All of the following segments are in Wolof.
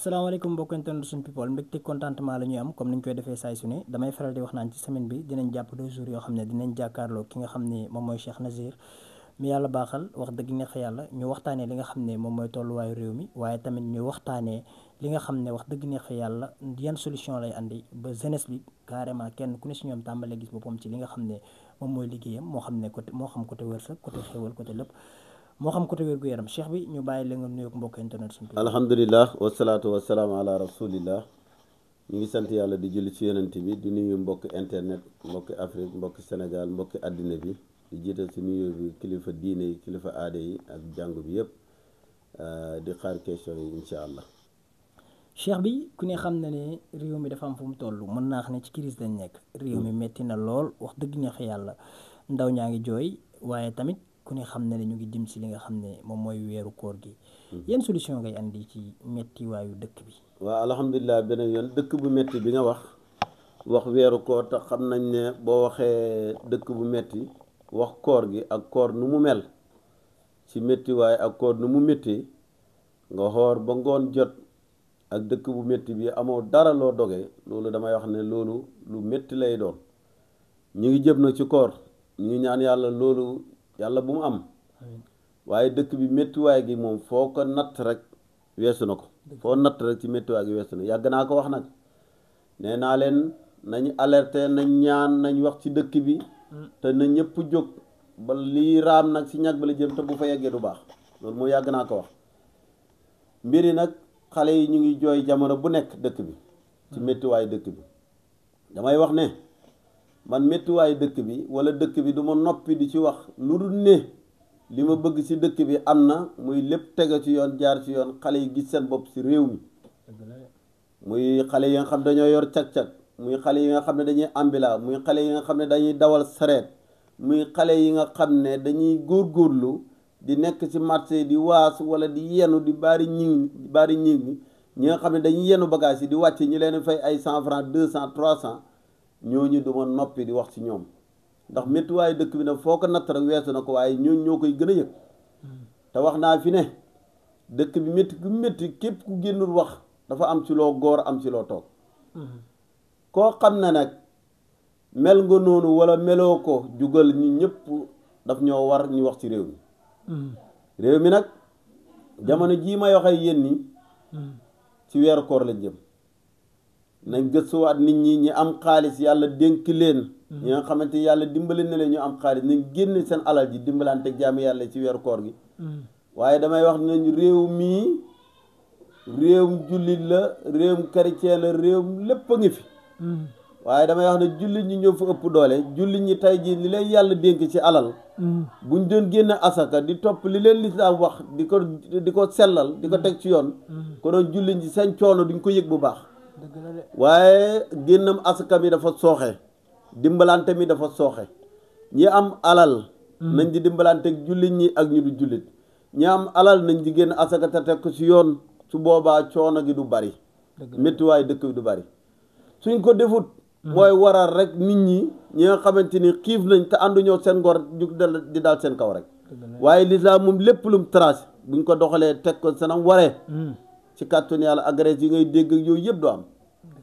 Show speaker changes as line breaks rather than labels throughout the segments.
asalaamaaleykum mbokk internet suñu people mbégte contentement la ñuy am comme ni ñu koy defee saay su ne damay faral di wax naan ci semaine bi dinañ jàpp 2 jours yoo xam ne dinañ jàkkaarloo ki nga xam ne moom mooy Cheikh Nazir mi yàlla baaxal wax dëgg neex yàlla ñu waxtaanee li nga xam ne moom mooy tolluwaayu réew mi waaye tamit ñu waxtaanee li nga xam ne wax dëgg neex yàlla yan solution lay andi ba jeunesse bi carrément kenn ku ne si ñoom tàmbalee gis boppam ci li nga xam ne moom mooy liggéeyam moo xam ne côté moo xam côté wërsëg côté xéwal côté lépp moo xam côté wér gu yaram Cheikh bi ñu bàyyi la nga nuyoog mbokk internet suñu
alhamdulilah wasalaatu wasalaamu ala rasulillah ñu ngi sant yàlla di julli ci yonent bi di nuyu mbokki internet mbokki Afrique mbokki Sénégal mbokki àddina bi di jiital ci nuyu bi kilifa diine yi kilifa aada yi ak jàngu bi yëpp di xaar question yi incha allah.
Cheikh bi ku ne xam na ne réew mi dafa am fu mu toll mën naa xam ne ci crise lañ nekk réew mi metti na lool wax dëgg neex yàlla ndaw ñaa ngi jooy waaye tamit ku ne xam na ne ñu ngi dim ci li nga xam ne moom mooy weeru koor gi yan solution ngay andi ci metti waayu dëkk bi.
waaw alhamdulilah beneen yoon dëkk bu metti bi nga wax weeru koor te xam nañ ne boo waxee dëkk bu metti wax koor gi ak koor nu mu mel ci metti waaye ak koor nu mu metti nga xoor ba ngoon jot ak dëkk bu metti bi amoo dara loo dogee loolu damay wax ne loolu lu metti lay doon ñu ngi jëm na ci koor ñu ngi ñaan yàlla loolu yàlla bu mu am waaye dëkk bi méttiwaay gi moom foo ko natt rek weesu na ko foo natt rek ci méttiwaay gi weesu na yàgg naa ko wax nag nee naa leen nañ alerté nañ ñaan nañ wax ci dëkk bi te na ñëpp jóg ba lii raam nag ci ñag ba la jëm te bu fa yeggee du baax loolu moo yàgg naa ko wax mbiri nag xale yi ñu ngi jooy jamono bu nekk dëkk bi ci méttiwaay dëkk bi damay wax ne man méttiwaayu dëkk bi wala dëkk bi du ma noppi di ci wax lu dul ne li ma bëgg ci dëkk bi am na muy lépp tege ci yoon jaar ci yoon xale yi gis seen bopp ci réew mi muy xale yi nga xam dañoo yor cag-cag muy xale yi nga xam ne dañuy ambila muy xale yi nga xam ne dañuy dawal sareet muy xale yi nga xam ne dañuy góorgóorlu di nekk ci marché di waas wala di yenu di bari ñi nga xam ne dañuy yenu bagage yi di wàcce ñi leen fay ay 100 francs 200 300 ñooñu duma noppi di wax ci ñoom ndax méttiwaayu dëkk bi nag foo ko natt rek weesu na ko waaye ñooñu ñoo koy gën a yëg te wax naa fi ne dëkk bi métti ku métti képp ku génnul wax dafa am ci loo góor am ci loo toog koo xam ne nag mel nga noonu wala meloo ko jugal ñu ñëpp daf ñoo war ñu wax ci réew mi réew mi nag jamono jii may waxee yéen ni ci weeru koor lañ jëm nañ gëstuwaat nit ñi am xaalis yàlla dénk leen ñi nga xamante yàlla dimbali na leen ñu am xaalis nañ génn seen alal ji dimbalante jaami yàlla ci weeru koor gi waaye damay wax nañ réew mii réewum jullit la réewum chrétien la réewum lépp a ngi fi waaye damay wax ne jullit ñi ñoo fa ëpp doole jullit ñi tey jii li leen yàlla dénk ci alal buñ doon génn asaka di topp li leen lislaam wax di ko sellal di ko teg ci yoon ko doon jullit ñi seen coono duñ ko yëg bu baax waaye génnam asaka mi dafa sooxe dimbalante mi dafa sooxe ñi am alal nañ di dimbalante ak jullit ñi ak ñu du jullit ñi am alal nañ di génn asaka te teg ko ci yoon su boobaa coono gi du bari méttiwaay dëkk bi du bari suñ ko defut mooy waral rek nit ñi nga xamante ni xiif nañ te ànduñoo seen ngor jug di daal seen kaw rek waaye lislaam moom lépp lum tracé buñ ko doxalee teg ko senam waree ci kàttanu yàlla agresse yi ngay dégg ak yooyu yëpp du am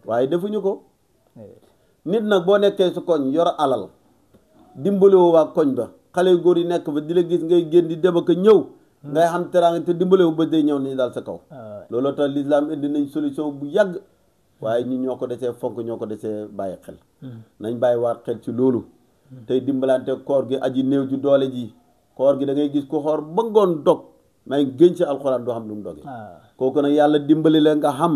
waaye defuñu ko nit nag boo nekkee su koñ yor alal dimbalewoo waa koñ ba xale góor yi nekk ba di la gis ngay génn di dem ak ñëw ngay xam teraanga te dimbalewu ba day ñëw ni daal sa kaw looloo tax l'islam indi nañ solution bu yàgg waaye ñun ñoo ko desee fonk ñoo ko desee bàyyi xel nañ bàyyi waat xel ci loolu tey dimbalante koor gi aji néew ju doole ji koor gi da ngay gis ko xoor ba ngoon dog may gën ci alxuraan doo xam lu mu dogee kooku nag yàlla dimbali la nga xam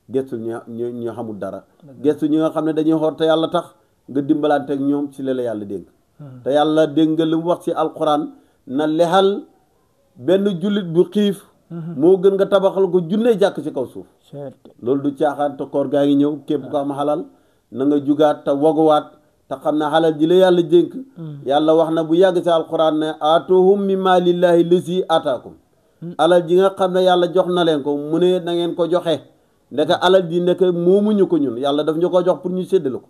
gestu ñu xamul dara gestu ñi nga xam ne dañuy xoor te yàlla tax nga dimbalante ak ñoom ci la yàlla dénk te yàlla dégg nga li mu wax ci alxuraan na lexal benn jullit bu xiif moo gën nga tabaxal ko junne jàkk ci kaw suuf loolu du caaxaan te koor gaa ngi ñëw képp ko am xalal na nga jugaat te woguwaat te xam ne xalal ji la yàlla dénk yàlla wax na bu yàgg ci alxuraan ne aatuhum min maalillahi lasi ataakum alal ji nga xam ne yàlla jox na leen ko mu ne na ngeen ko joxe ndeke alal ji nekk moomuñu ko ñun yàlla daf ñu ko jox pour ñu séddale ko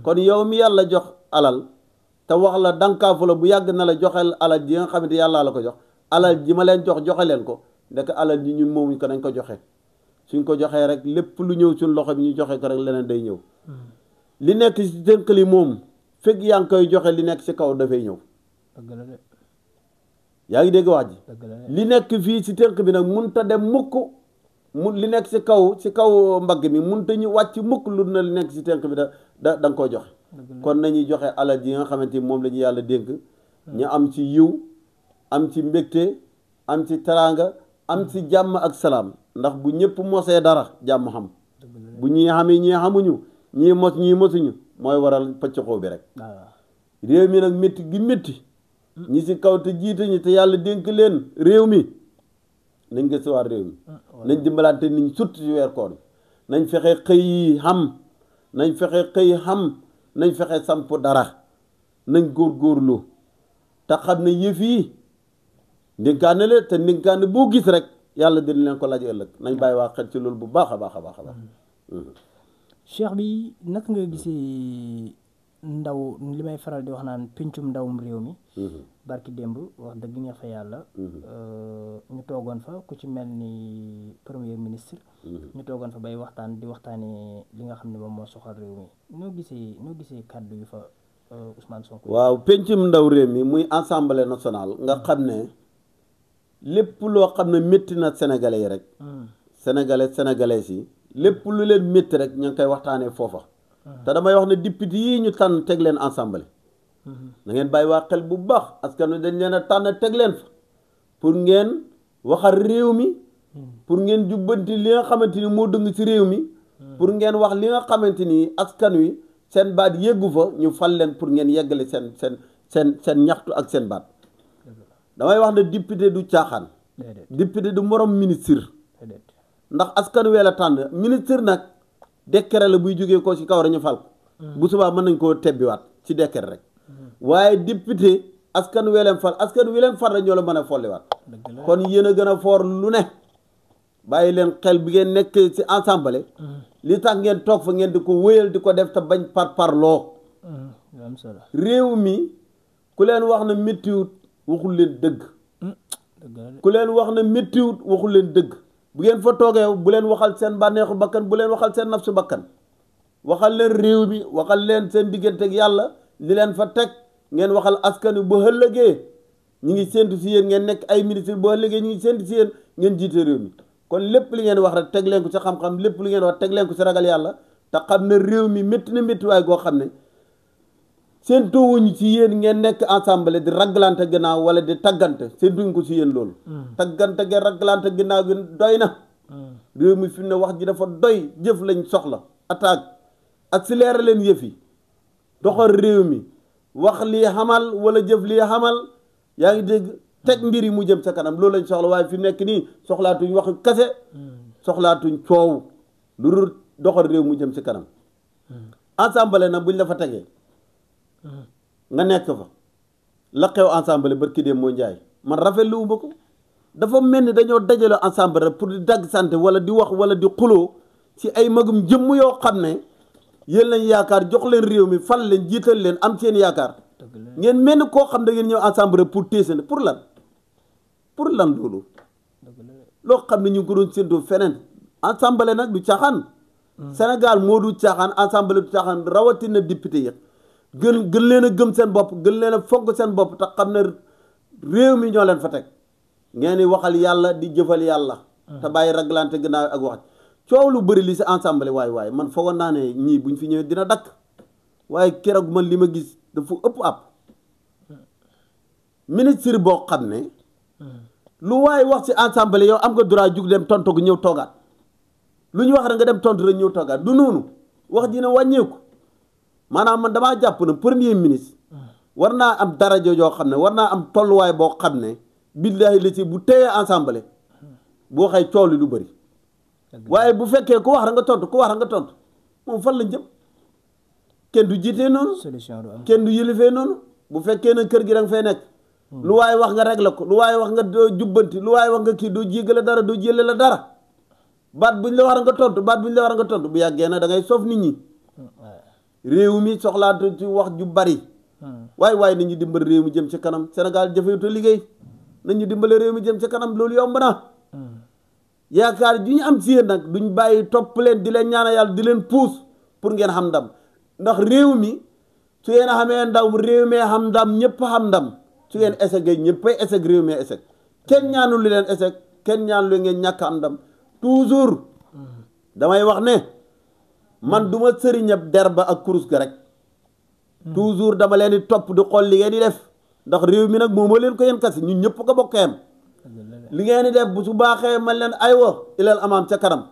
kon yow mi yàlla jox alal te wax la dankaafu la bu yàgg na la joxel alal ji nga xamante yàlla la ko jox alal ji ma leen joxe leen ko ndeke alal ji ñun moomuñ ko nañ ko joxe suñ ko joxee rek lépp lu ñëw suñ loxo bi ñu joxe ko rek leneen day ñëw li nekk ci tënk li moom fekk yaa ngi koy joxe li nekk ci kaw dafay ñëw yaa ngi dégg wax ji li nekk fii ci tënk bi nag mun ta dem mukk li nekk ci kaw mbagg mi mun ta ñu wàcc mukk lu na li nekk ci tënk bi da nga koy joxe kon nañuy joxe alal ji nga xamante ni moom la ñu yàlla dénk ñu am ci yiw am ci mbégte am ci teraanga am ci jàmm ak salaam ndax bu ñëpp mosee dara jàmm xam bu ñii xamee ñii xamuñu ñii mos ñii mosuñu mooy waral pëccxoo bi rek réew mi nag métti gi métti ñi ci kaw te jiite ñi te yàlla dénk leen réew mi nañ gëstuwaat réew mi nañ dimbalante niñ surtout ci weer koor nañ fexe xëy xam nañ fexe xëy xam nañ fexe samp dara nañ góorgóorlu te xam ne yëf yi ndénkaane la te ndénkaane boo gis rek yàlla dina leen ko laaj ëllëg nañ bàyyi waa xel ci loolu bu baax a baax a baax a baax
cheikh bi naka nga gisee ndaw li may faral di wax naan pencum ndawum réew mi barki démb wax dëgg nga fa yàlla ñu toogoon fa ku ci mel ni premier ministre ñu toogoon fa bay waxtaan di waxtaanee li nga xam ne moom moo soxal réew mi noo gisee kàddu yu fa Ousmane Sonko
waaw pencum ndaw réew mi muy assemblée nationale nga xam ne lépp loo xam ne métti na sénégalais yi rek sénégalais yi lépp lu leen métti rek ñu ngi koy waxtaanee foofa te damay wax ne député yi ñu tànn teg leen assemblée na ngeen bàyyi waa xel bu baax askan wi dañ leen a tànn teg leen fa pour ngeen waxal réew mi pour ngeen jubbanti li nga xamante ni moo dëng ci réew mi pour ngeen wax li nga xamante ni askan wi seen baat yeggu fa ñu fal leen pour ngeen yeggale seen ñaxtu ak seen baat damay wax ne député du caaxaan député du morom ministre ndax askan wee la tànn ministre nag décret la buy jógee ko ci kaw rek ñu fal ko bu subaa mën nañ koo tebbiwaat ci décret rek waaye député askan wee leen fal askan wi leen fal rek ñoo la mën a folliwaat kon yéen a gën a foor lu ne bàyyi leen xel bi ngeen nekk ci assemblée li tax ngeen toog fa ngeen di ko wéyal di ko def te bañ parloo réew mi ku leen wax na méttiwut waxul leen dëgg ku leen wax na méttiwut waxul leen dëgg bu ngeen fa toogee bu leen waxal seen bànneexu bakkan bu leen waxal seen nafsu bakkan waxal leen réew mi waxal leen seen digganteeg yàlla li leen fa teg ngeen waxal askan wi bu ëllëgee ñu ngi séntu si yéen ngeen nekk ay ministre bu ëllëgee ñu ngi séntu si yéen ngeen jiite réew mi kon lépp li ngeen wax rek teg leen ko ci xam-xam lépp li ngeen wax teg leen ko ci ragal yàlla te xam ne réew mi métti na métti waay goo xam ne seen toowuñ ci yéen ngeen nekk ensemble di ragalante gannaaw wala di taggante seen duñ ko ci yéen loolu taggante ge ragalante gannaaw gi doy na réew mi fi mu ne wax ji dafa doy jëf lañ soxla attaque accéléré leen yëf yi doxal réew mi wax lii xamal wala jëf lii xamal yaa ngi dégg teg mbir yi mu jëm sa kanam loolu lañ soxla waaye fi nekk nii soxlaatuñ wax kase soxlaatuñ coow lu dul doxal réew mu jëm si kanam ensemble nag buñ la fa tegee nga nekk fa la xew ensemble barki dem moo njaay man rafetlu wu ma ko dafa mel ni dañoo dajale ensemble rek pour di dagg santé wala di wax wala di xuloo ci ay magum jëmm yoo xam ne yéen lañ yaakaar jox leen réew mi fal leen jiital leen am seen yaakaar ngeen mel ni koo xam da ngeen ñëw ensemble rek pour téesane pour lan loolu loo xam ne ñu ngi ko doon séntu feneen ensemble nag du caaxaan Sénégal moo du caaxaan ensemble du caaxaan rawatina député yi gën leen a gëm seen bopp gën leen a fonk seen bopp te xam ne réew mi ñoo leen fa teg ngeen di waxal yàlla di jëfal yàlla te bàyyi raglante gannaaw ak wax coow lu bëri li si ensemble waaye man foogoon naa ne ñii buñ fi ñëwee dina dakk waaye keroog man li ma gis dafa ëpp ab ministre boo xam ne lu waaye wax si ensemble yow am nga droit jug dem tontu gu ñëw toogaat lu ñu wax rek nga dem tontu rek ñëw toogaat du noonu wax dina wàññeeku maanaam man damaa jàpp ne premier ministre war naa am daraja joo xam ne war naa am tolluwaay boo xam ne billahi la ci bu téyee ensemble bu waxee coow li du bëri waaye bu fekkee ku wax rek nga tontu ku wax rek nga tontu moom fan la jëm kenn du jiitee noonu kenn du yëlifee noonu bu fekkee ne kër gi da nga fay nekk lu waaye wax nga réglé ko lu waaye wax nga jubbanti lu waaye wax nga kii doo jégale dara doo jële la dara baat buñ la war nga tontu baat buñ la war nga tontu bu yàggee nag da ngay soof nit ñi réew mi soxlaatu ci wax ju bari waaye nañu dimbali réew mi jëm ci kanam Sénégal jafewuta liggéey nañu dimbale réew mi jëm ci kanam loolu yomb na yaakaar ju ñu am si yéen nag duñ bàyyi topp leen di leen ñaanal yàlla di leen puus pour ngeen xam ndam ndax réew mi su ngeen a xamee ndam réew mi xam ndam ñëpp xam ndam su ngeen échec ñëppay échec réew mi échec kenn ñaanul li leen échec kenn ñaanul ngeen ñàkk am ndam toujours damay wax ne man du ma sëriñab der ba ak kurus ga rek toujours dama leen di topp di xool li ngeen di def ndax réew mi nag moom moo leen ko yéen kasi ñun ñëpp ko bokkee li ngeen di def bu su baaxee man leen aywa ilal amaam ca kanam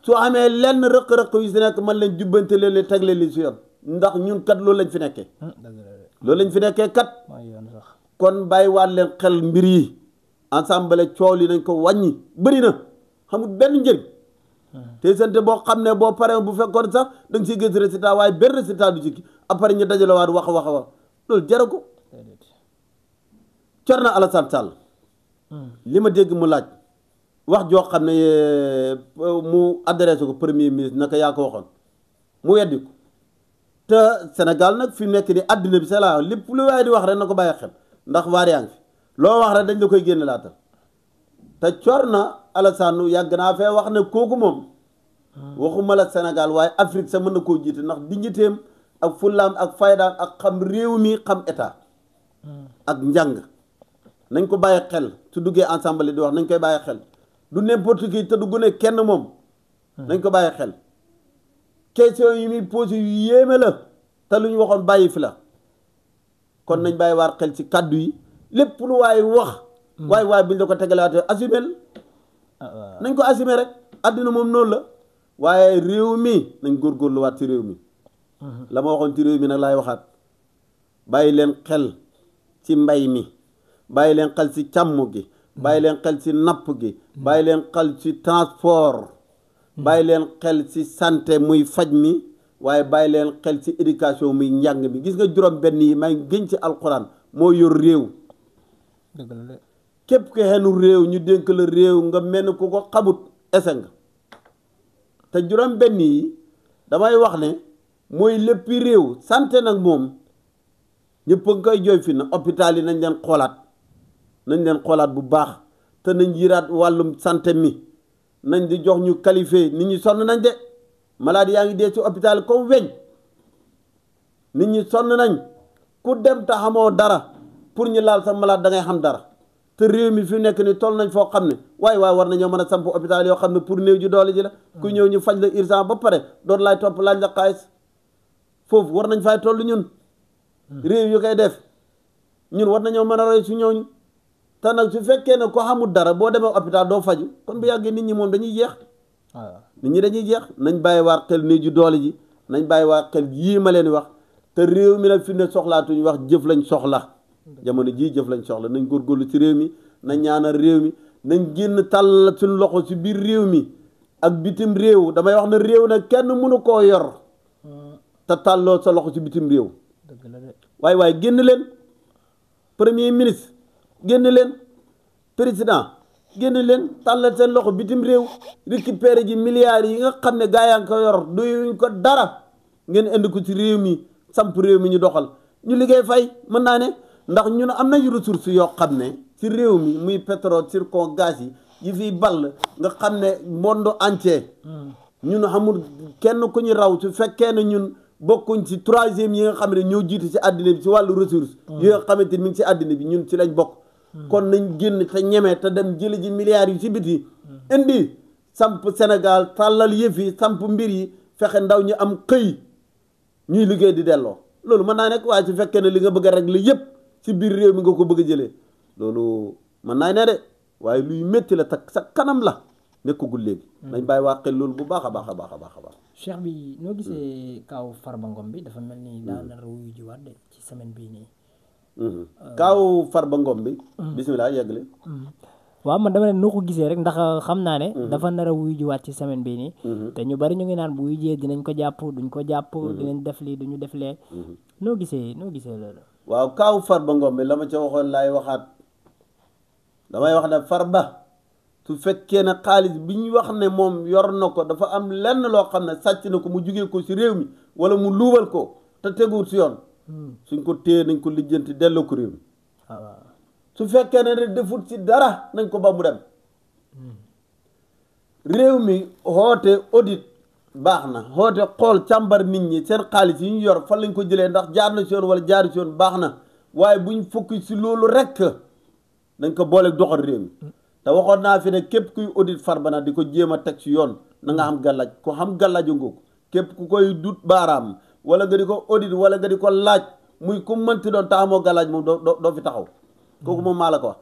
soo amee lenn rëq-rëq yu si nekk man leen jubbante leen li teg leen li si yoon ndax ñun kat loolu lañ fi nekkee loolu lañ fi nekkee kat kon bàyyiwaat leen xel mbir yi ensemble coow li nañ ko wàññi bëri na xamul benn njëriñ te sante boo xam ne boo paree bu fekkoon sax da nga siy gis résultat waaye benn résultat du ci après ñu dajale waat wax loolu jaru ko Thierno Alassane Sall li ma dégg mu laaj wax joo xam ne mu adressé ko premier ministre naka yaa ko waxoon mu weddi ko te Sénégal nag fi mu nekk ni àddina bi c'est là lépp lu waaye di wax rek na ko bàyyi xel ndax waar yaa ngi fi loo wax rek dañ la koy génne laatal te Thierno Alassane yàgg naa fee wax ne kooku moom waxuma la Sénégal waaye Afrique sax mën na koo jiite ndax dignitéem ak fullaam ak faydaam ak xam réew mi xam état ak njàng nañ ko bàyyi xel su duggee ensemble di wax nañ koy bàyyi xel du n'importe qui te du gune kenn moom nañ ko bàyyi xel question yi muy posé yu yéeme la te lu ñu waxoon bàyyi fi la kon nañ bàyyi waar xel ci kàddu yi lépp lu waaye wax waaye buñ la ko tegalaatee assumel nañ ko assumer rek àddina moom noonu la waaye réew mi nañ góorgóorluwaat ci réew mi la ma waxoon ci réew mi nag laay waxaat bàyyi leen xel ci mbay mi bàyyi leen xel ci càmm gi bàyyi leen xel ci napp gi bàyyi leen xel ci transport bàyyi leen xel ci santé muy faj mi waaye bàyyi leen xel ci éducation muy njàng mi gis nga juróom benn yi may gën ci alxuraan moo yor réew képp ko xenu réew ñu dénk la réew nga mel ni ku ko xamut ese nga te juróom benn yi damay wax ne mooy léppi réew santé nag moom ñëpp a ngi koy jooy fi na hôpital yi nañ leen xoolaat bu baax te nañ yiraat wàllum santé mi nañ di jox ñu qualifié nit ñi sonn nañ de malade yaa ngi dee ci hôpital comme weñ nit ñi sonn nañ ku dem te xamoo dara pour ñu laal sa malade da ngay xam dara te réew mi fi nekk ni toll nañ foo xam ne waaye war nañoo mën a samp hôpital yoo xam ne pour néew ji doole ji la ku ñëw ñu faj la urgence ba pare doon laay topp laaj la xaalis foofu war nañ fay toll ñun réew yu koy def ñun war nañoo mën a roy su ñooñu te nag su fekkee ne ko xamul dara boo demee hôpital doo faju kon bu yàggee nit ñi moom dañuy jeex nit ñi dañuy jeex nañ bàyyi waar xel néew ji doole ji nañ bàyyi waar xel yii ma leen wax te réew mi nag fi ne soxlaatuñu wax jëf lañ soxla jamono jii jëf lañ soxla nañ góorgóorlu ci réew mi nañ ñaanal réew mi nañ génn tàll suñ loxo ci biir réew mi ak bitim réew damay wax ne réew nag kenn mënu koo yor te tàlloo sa loxo ci bitim réew waaye génn leen premier ministre génn leen président génn leen tàllal seen loxo bitim réew récupérer ji milliards yi nga xam ne gaa yaa ngi ko yor doyuñ ko dara ngeen indi ko ci réew mi samp réew mi ñu doxal ñu liggéey fay mën naa ne ndax ñun am nañu ressources yoo xam ne ci réew mi muy pétrole zircon gaz yi fiy ball nga xam ne monde entier ñun xamul kenn ku ñu raw su fekkee ne ñun bokkuñ ci troisième yi nga xam ne ñoo jiitu ci àddina bi ci wàllu ressource yi nga xamante ni mi ngi ci àddina bi ñun ci lañ bokk kon nañ génn te ñeme te dem jëli ji milliards yu ci biti indi samp Sénégal tàllal yëf yi samp mbir yi fexe ndaw ñu am xëy ñuy liggéey di delloo loolu mën naa nekk waaye su fekkee ne li nga bëgg a régler yëpp ci biir réew mi nga ko bëgg a jëlee loolu mën naa ne de waaye luy métti la tak sa kanam la nekkagul léegi nañ bàyyi waa xel loolu bu baax a baax a baax a baax a baax
cheikh bi noo gisee kaaw Farba Ngom bi dafa mel ni daa nar a wuyu jiwaat de ci semaine bii nii
kaaw Farba Ngom bi bisimilah yeggale
waaw man dama ne noo ko gisee rek ndax xam naa ne dafa nar a wuyu jiwaat ci semaine bii nii te ñu bari ñu ngi naan bu wuyu jee dinañ ko jàpp duñ ko jàpp dinañ def lii duñu def lee noo gisee loolu
waaw kaaw Farba Ngom bi la ma ca waxoon laay waxaat damay wax ne Farba su fekkee ne xaalis bi ñu wax ne moom yor na ko dafa am lenn loo xam ne sàcc na ko mu jugee ko ci réew mi wala mu luubal ko te teguwul ci yoon suñ ko téye nañ ko lijjanti delloo ko réew mi su fekkee ne defut ci dara nañ ko ba mu dem réew mi xoote audit baax na xoote xool càmbar nit ñi seen xaalis yi ñu yor fan lañ ko jëlee ndax jaar na si yoon wala jaaru si yoon baax na waaye buñ fukki si loolu rek nañ ko booleeg doxal réew mi te waxoon naa fi ne képp kuy audit Farba nag di ko jéem a teg si yoon na nga xam gàllaaj ko xam gàllaaju nga ko képp ku koy dut baaraam wala nga di ko audit wala nga di ko laaj muy ku mënti doon taxamoo gàllaaj moom doo fi taxaw kooku moom maa la ko wax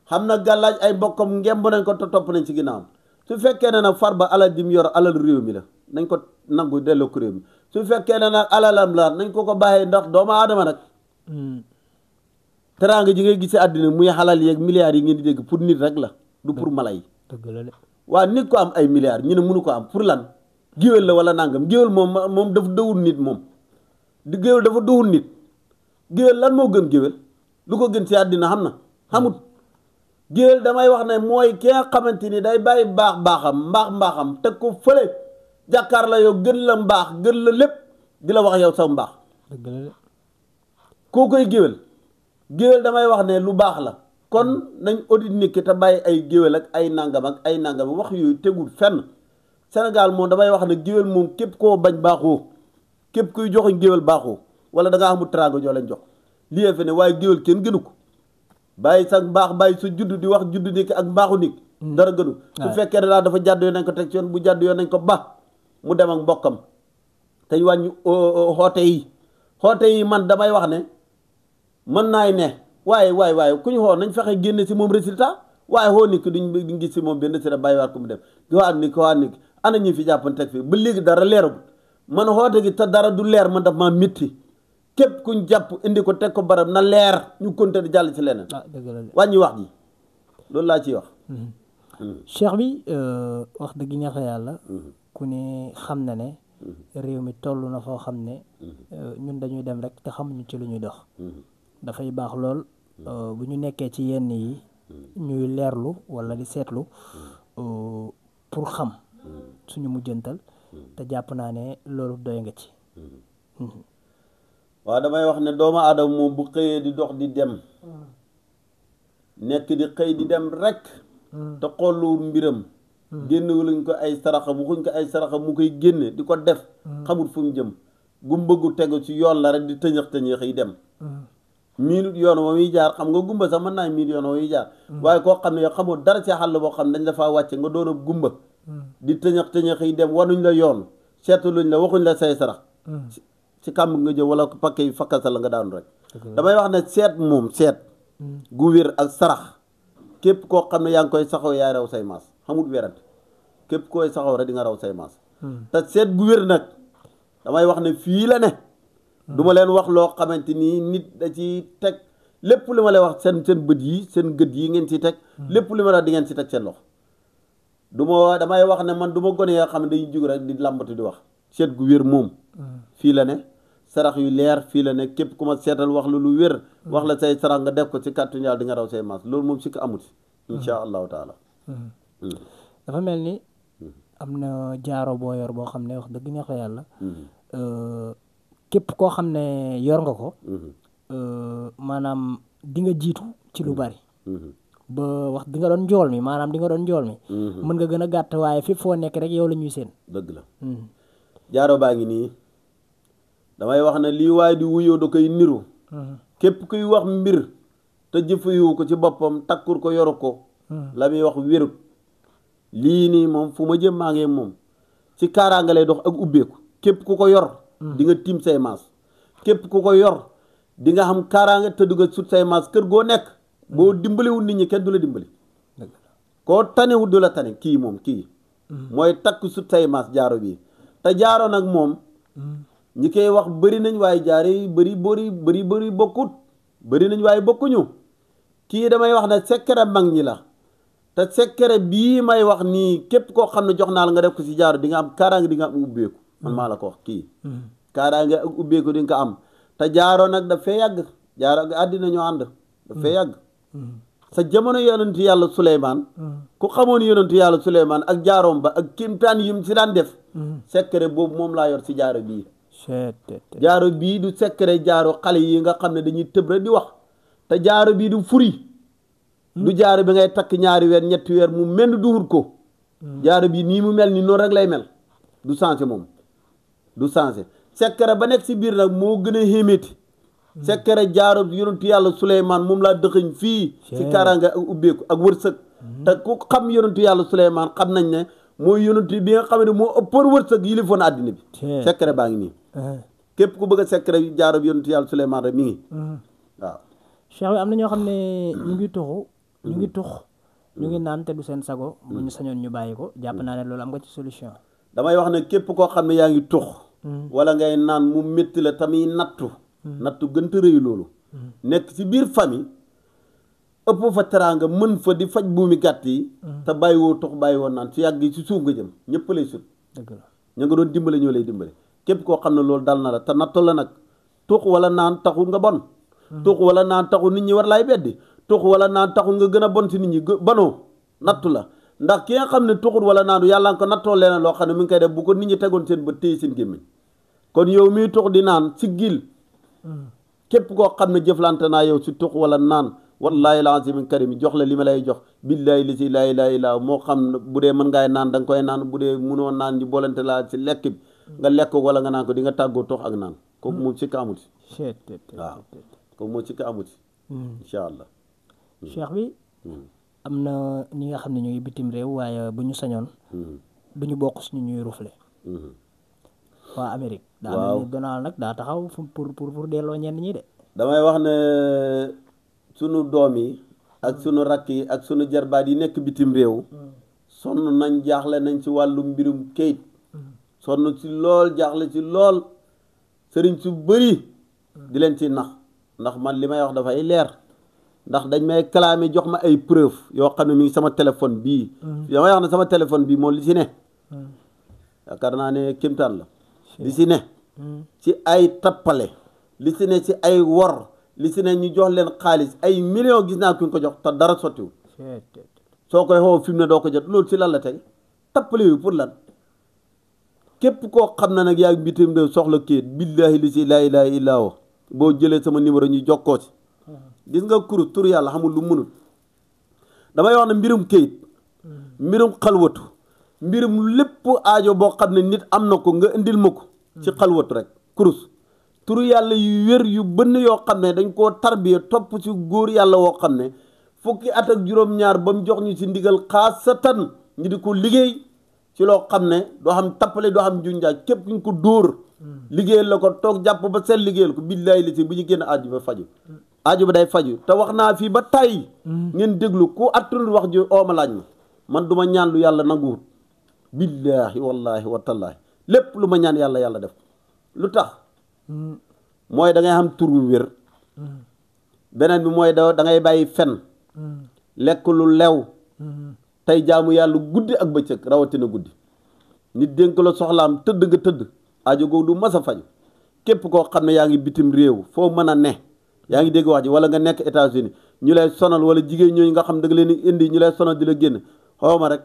xam na gàllaaj ay mbokkam ngemb nañ ko te topp nañ ci ginnaawam su fekkee ne nag Farba alal ji mu yor alal réew mi la nañ ko nangu delloo ko réew mi su fekkee ne nag alalam la nañ ko bàyyee ndax doomu aadama nag teraanga ji ngay gis àddina muy xalal yeeg milliards yi ngeen di dégg pour nit rek la du pour mala yi waa nit ko am ay milliards ñu ne mënu ko am pour lan géwél la wala nangam géwél moom dafa dëwul nit moom di géwél dafa dëwul nit géwél lan moo gën géwél lu ko gën ci àddina xam na xamut géwél damay wax ne mooy ki nga xamante ni day bàyyi mbaaxam teg ko fële jàkkaar la yow gën la mbaax gën la lépp di la wax yow sa mbaax koo koy géwél damay wax ne lu baax la kon nañ audit nit ki te bàyyi ay géwél ak ay nangam wax yooyu tegul fenn Sénégal moom damay wax ne géwél moom képp koo bañ baaxoo képp kuy joxuñ géwél baaxoo wala da ngaa xamul teraanga joo leen jox lii fi ne waaye géwél kenn gënu ko bàyyi sa mbaax bàyyi sa judd di wax judd nit ki ak mbaaxu nit dara gënu su fekkee ne daal dafa jàdd yoon nañ ko teg ci yoon bu jàdd yoon nañ ko ba mu dem ak mbokkam te wàññi xoote yi man damay wax ne mën naay ne waaye ku ñu xool nañ fexe génne si moom résultat waaye xoo nit ki duñ gis si moom benn résultat bàyyi waat ko mu dem waa nit ana ñi fi jàppan teg fii ba léegi dara leeragul man xoote gi te dara du leer man daf maa métti képp kuñ jàpp indi ko teg ko barab na leer ñu continuer di jàll ci leneen wàññi wax ji loolu laa ciy wax
cheikh bi wax dëgg neex yàlla ku ne xam na ne réew mi toll na foo xam ne ñun dañuy dem rek te xamuñu ci lu ñuy dox dafay baax lool bu ñu nekkee ci yenn yi ñuy leerlu wala di seetlu pour xam suñu mujjantal te jàpp naa ne loolu doy nga ci
waaw damay wax ne doomu aadama moom bu xëyee di dox di dem nekk di xëy di dem rek te xooluwul mbiram génnewuluñ ko ay saraxa waxuñ ko ay saraxa mu koy génne di ko def xamul fu mu jëm gumba gu tegu ci yoon la rek di tëñëx yi dem miinut yoon wa muy jaar xam nga gumba sax mën naa miinut yoon wa muy jaar waaye koo xam ne yow xamoo dara ci xàll boo xam ne dañ la faa wàcce nga doon a gumba di tëñëx yi dem wanuñ la yoon seetuluñ la waxuñ la say sarax ci kàmb nga jëw wala pakke yi fakkasa la nga daanu rek damay wax ne seet gu wér ak sarax képp koo xam ne yaa ngi koy saxaw yaay raw say maas xamut werante képp koy saxaw rek di nga raw say maas te seet gu wér nag damay wax ne fii la ne du ma leen wax loo xamante nii nit da ci teg lépp li ma lay wax seen bët yi seen gët yi ngeen ci teg lépp li ma la di ngeen ci teg seen loxo damay wax ne man du ma gone yoo xam ne dañuy jug rek di làmbatu di wax seet gu wér moom fii la ne sarax yu leer fii la ne képp ku ma seetal wax la lu wér wax la say sarax nga def ko ci kàttu yàlla di nga raw say maas loolu moom si ko amut insha allahu taala
dafa mel ni am na jaaro boo yor boo xam ne wax dëgg neex yàlla képp koo xam ne yor nga ko maanaam di nga jiitu ci lu bari ba wax di nga doon njool mi mën nga gën a gàtt waaye fépp foo nekk rek yow la ñuy seen
dëgg la jaaro baa ngi nii damay wax ne lii waaye di wuyoo da koy niru képp kuy wax mbir te jëfewu ko ci boppam takkur ko yoru ko la muy wax wérut lii nii moom fu ma jëm maa ngi moom ci kaaraanga lay dox ak ubbeeku képp ku ko yor di nga tiim say maas képp ku ko yor di nga xam kaaraanga te du nga sut say maas kër goo nekk boo dimbaliwul nit ñi kenn du la dimbali koo tanewul du la tane kii mooy takk sut say maas jaaro bii te jaaro nag moom ñi koy wax bëri nañ waaye jaaro yi bëri bokkut bëri nañ waaye bokkuñu kii damay wax ne secret mag ñi la te secret bii may wax nii képp koo xam ne jox naa la nga def ko ci jaaro di nga am kaaraange di nga am ubbeeku man maa la ko wax kii kaaraange ak ubbeeku di nga ko am te jaaro nag daf fee yàgg jaaro ak àddina ñoo ànd daf fee yàgg sa jamono yonentu yàlla Suleymaan ku xamoon yonentu yàlla Suleymaan ak jaaroom ba ak kéemtaan yim si daan def secret boobu moom laa yor si jaaro bii jaaro bii du secret jaaro xale yi nga xam ne dañuy tëb rek di wax te jaaro bii du furi du jaaro bi ngay takk ñaari weer ñetti weer mu mel duhut ko jaaro bi nii mu mel ni noonu rek lay mel du changé moom du changé secret ba nekk si biir nag moo gën a xéeméeti secret jaaro yonentu yàlla Suleymaan moom laa dëxëñ fii si kaaraange ak ubbeeku ak wërsëg te ku xam yonentu yàlla Suleymaan xam nañ ne mooy yonentu bi nga xam ne moo ëppoon wërsëg yilifoon àddina bi secret baa ngi nii képp ku bëgg a secret jaaro bi yonentu yàlla Suleymaan rek mi ngi waaw
cheikh bi am na ñoo xam ne ñu ngi tuxu ñu ngi tux ñu ngi naan te du seen sago bu ñu sañoon ñu bàyyi ko jàpp naa ne loolu am nga ci solution
damay wax ne képp koo xam ne yaa ngi tux wala ngay naan mu métti la tamit nattu gënta rëy loolu nekk ci biir famille ëpp fa teraanga mën fa di faj buumi gàtt yi te bàyyiwoo tux bàyyiwoo naan su yàgg ci suuf nga jëm ñëpp lay sut
dëgg la
ña nga doon dimbale ñoo lay dimbale képp koo xam ne loolu dal na la te nattu la nag tux wala naan taxul nga bon tux wala naan taxul nit ñi war laay beddi tux wala naan taxul nga gën a bon si nit ñi banoo nattu la ndax ki nga xam ne tuxul wala naanu yàlla nga ko nattoo leneen loo xam ne mu ngi koy def bu ko nit ñi tegoon seen ba téye seen gémmiñ kon yow miy tux di naan si gil képp koo xam ne jëflante naa yow si tux wala naan wallahi lazim karim jox la li ma lay jox billahi li si laa ilaaha illaa moo xam bu dee mën ngaay naan da nga koy naan bu dee munoo naan ñi boolante laa si lekk bi nga lekk wala nga naan ko di nga tàggoo tux ak naan kooku moom si ka amut waaw kooku moom si ka amut incha allah
cheikh bi am na ñi nga xam ne ñu ngi bitim réew waaye bu ñu sañoon du ñu bokk suñu ñuy rufle waa Amérique daa mel ni Donald nag daa taxaw pour delloo ñenn ñi de
damay wax ne sunu doom yi ak sunu rakk yi ak sunu jarbaat yi nekk bitim réew sonn nañ jaaxle nañ ci wàllu mbirum kayit sonn ci lool jaaxle ci lool sëriñ su bëri di leen ci ndax man li may wax dafay leer ndax dañ may clamé jox ma ay preuve yoo xam ne mi ngi sama téléphone bii damay wax ne sama téléphone bii moom li ci ne yaakaar naa ne kémtaan la li ci ne ci ay tappale li ci ne ci ay wor li ci ne ñu jox leen xaalis ay millions gis naa ku ñu ko jox te dara sottiwul soo koy xoo fi mu ne doo ko jot loolu ci lan la tey tappale yu pour lan képp koo xam ne nag yaa ngi bitim réew soxla kayit billahi li ci laa ilaaha illaa huwa boo jëlee sama numéro ñu jokkoo ci gis nga kurus tur yàlla xamul lu mënul damay wax ne mbirum kayit mbirum xalwatu mbirum lépp aajo boo xam ne nit am na ko nga indil ma ko ci xalwatu rek kurus turu yàlla yu wér yu bënn yoo xam ne dañ koo tarbiya topp ci góor yàlla woo xam ne fukki at ak juróom-ñaar ba mu jox ñu ci ndigal xaasatan ñu di ko liggéey ci loo xam ne doo xam tappale doo xam junjaaj képp ñu ko dóor liggéeyal la ko toog jàpp ba seen liggéeyal ko billaahi li ci bu ñu génn aaju ba faju aaju ba day faju te wax naa fii ba tàyyi ngeen déglu ku attul wax ji ooma laaj ma man du ma ñaan lu yàlla nanguwut billaahi wallaahi wa tallaahi lépp lu ma ñaan yàlla yàlla def lu tax mooy da ngay xam tur wu wér beneen bi mooy da ngay bàyyi fen lekk lu lew tey jaamu yàlla guddi ak bëccëg rawatina guddi nit dénk la soxlaam tëdd nga tëdd aajo googu du mas a faju képp koo xam ne yaa ngi bitim réew foo mën a ne yaa ngi dégg wax ji wala nga nekk États-Unis ñu lay sonal wala jigéen ñooñu nga xam da nga leen indi ñu lay sonal di la génn xawma rek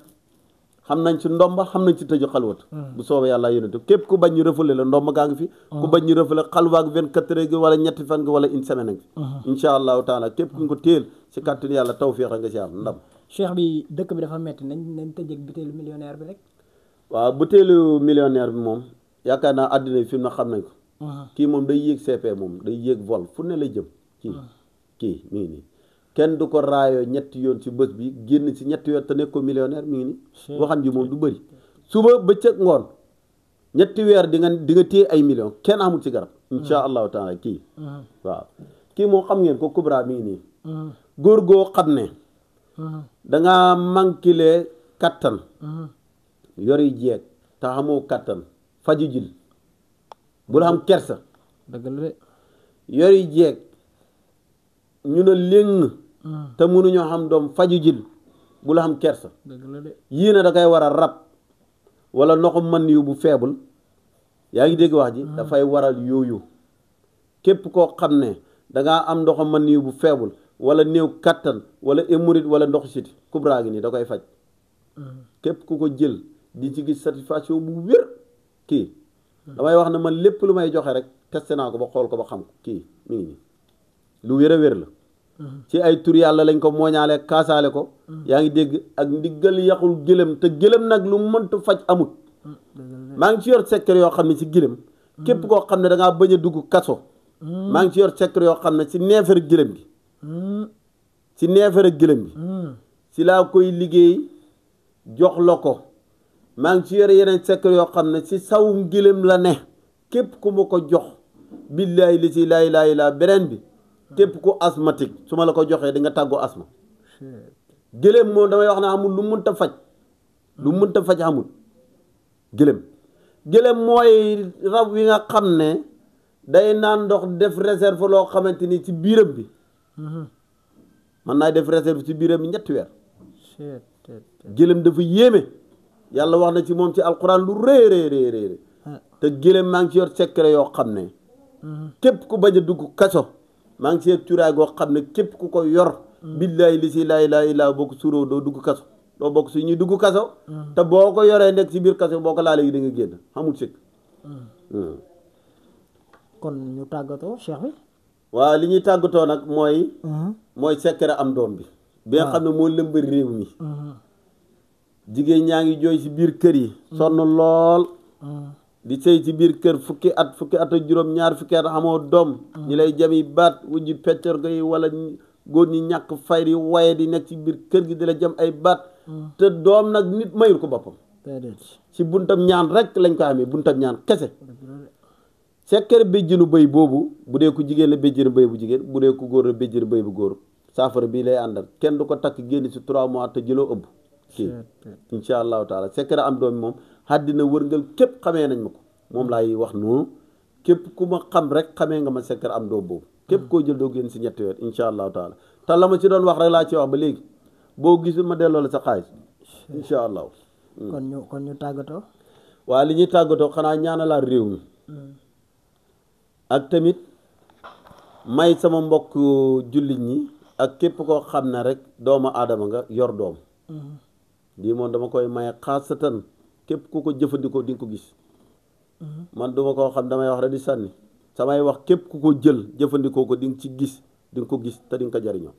xam nañ ci ndomba xam nañ ci tëju xalwat bu soobee yàlla yónnate képp ku bañ ñu rëfale la ndomba gaa ngi fi ku bañ ñu rëfale xalwaak 24 heures gi wala ñetti fan gi wala une semaine ngi fi insha allahu taala képp ku ñu ko téel si kàttan yàlla tawfiix nga si am ndam
cheikh bi dëkk bi dafa metti nañ tëjëg butéelu millionnaire bi rek
waaw butéelu millionnaire bi moom yaakaar naa àddina fi mu na xam nañ ko kii moom day yéeg CP moom day yéeg vol fu ne lay jëm kii mi ngi nii kenn du ko raayoo ñetti yoon ci bés bi génn ci ñetti yoon te nekk ko millionnaire mi ngi nii waxam ji moom du bëri suba bëccëg ngoon ñetti weer di nga téye ay millions kenn amul ci garab insha allahu taala kii waaw kii moom xam ngeen ko Kubra mi ngi nii góor goo xam ne dangaa manquile kattan yori jeeg te xamoo kattan faju jil bu la xam kersa
dëgg la de
yori jeeg ñu ne léng te mënuñoo xam doom faju jil bu la xam kersa
dëgg la de
yéena da koy war a rab wala ndoxu man yu bu faible yaa ngi dégg wax ji dafay waral yooyu képp koo xam ne dangaa am ndoxu man yu bu faible wala néew kattan wala hémorroïde wala ndoxu siti Kubra gi nii da koy faj képp ku ko jël di ci gis satisfaction bu wér kii damay wax ne man lépp lu may joxe rek testé naa ko ba xool ko ba xam ko kii mi ngi nii lu wér a wér la ci ay tur yàlla lañ ko mooñaale kaasaale ko yaa ngi dégg ak ndiggal yaxul gëlëm te gëlëm nag lu mëntu faj amut maa ngi ci yor secret yoo xam ne ci gëlëm képp koo xam ne da ngaa bañ a dugg kaso maa ngi ci yor secret yoo xam ne ci neefere gëlëm gi ci neefere gëlëm gi ci laa koy liggéey jox la ko maa ngi ci yor yeneen secret yoo xam ne ci sawum gëlëm la ne képp ku ma ko jox billaahi li ci laa ilaaha illaa beneen bi képp ku asthmatique su ma la ko joxee di nga tàggoo asma gëlëm moom damay wax ne amul lu mënta faj lu mënta faj amul gëlëm mooy rab wi nga xam ne day naan ndox def réserve loo xamante ni ci biiram bi man naay def réserve ci biiram bi 3 weer gëlëm dafa yéeme yàlla wax na ci moom ci alquran lu rëy te gëlëm maa ngi ci yor secret yoo xam ne képp ku bañ a dugg kaso maa ngi ci yor curaay goo xam ne képp ku ko yor billaahi li si laa ilaaha illaa boo ko suuroo doo dugg kaso doo bokk si ñuy dugg kaso te boo ko yoree nekk ci biir kaso boo ko laalee yi da nga génn xamul sëkk
kon ñu tàggatoo cheikh bi
waaw li ñuy tàggatoo nag mooy secret am doom bi nga xam ne moo lëmba réew mi jigéen ñaa ngi jooy ci biir kër yi sonn lool di sëy ci biir kër fukki at ak juróom ñaar fukki at amoo doom ñi lay jami baat wujji peccor ko yi wala góor ñi ñàkk fayri waye di nekk ci biir kër gi di la jam ay baat te doom nag nit mayul ko boppam ci buntam ñaan rek lañ ko amee buntam ñaan kese secret béjjinu bëy boobu bu dee ku jigéen la béjjinu bëy bu jigéen bu dee ku góor la béjjinu bëy bu góor saafara bii lay àndal kenn du ko takk génn ci 3 mois te jëloo ëmb kii insha allahu taala secret am doom moom àddina wërngal képp xamee nañ ma ko moom laay wax noonu képp ku ma xam rek xamee nga ma secret am doom boobu képp koo jël doo génn ci 3 weer insha allahu taala te la ma ci doon wax rek laa ci wax ba léegi boo gisul ma delloo la sa xaalis insha allahu
kon ñu tàggatoo
waa li ñuy tàggatoo xanaa ñaanalaat réew mi ak tamit may sama mbokk jullit ñi ak képp koo xam ne rek doomu aadama nga yor doom lii moom dama koy maye xaasatan képp ku ko jëfandikoo di nga ko gis man duma koo xam damay wax rek di sànni samay wax képp ku ko jël jëfandikoo ko di nga ci gis di nga ko gis te di nga ko jariñoo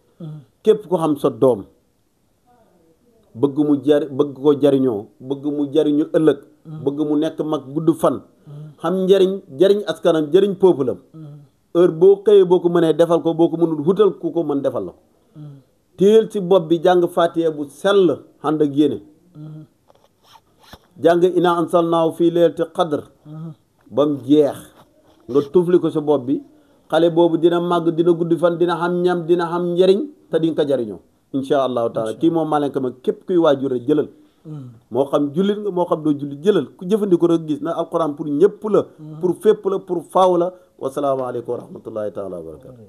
képp ko xam sa doom bëgg ko jariñoo bëgg mu jariñu ëllëg bëgg mu nekk mag gudd fan xam jariñ askanam jariñ peuple am heure boo xëyee boo ko mënee defal ko boo ko mënul wutal ku ko mën defal la ko téel ci bopp bi jàng fatiha bu sell ànd ak yéene jàng ina ansalnaahu fii leylati qadr ba mu jeex nga tufli ko sa bopp bi xale boobu dina màgg dina gudd fan dina xam ñam dina xam njariñ te di nga ko jariñoo insha allahu taala kii moom maa leen ko ma képp kuy waajur rek jëlal moo xam jullit nga moo xam doo jullit jëlal ku jëfandikoo rek gis na alquran pour ñëpp la pour fépp la pour faaw la wasalaamaaleykum wa rahmatullahi taala wa barakatu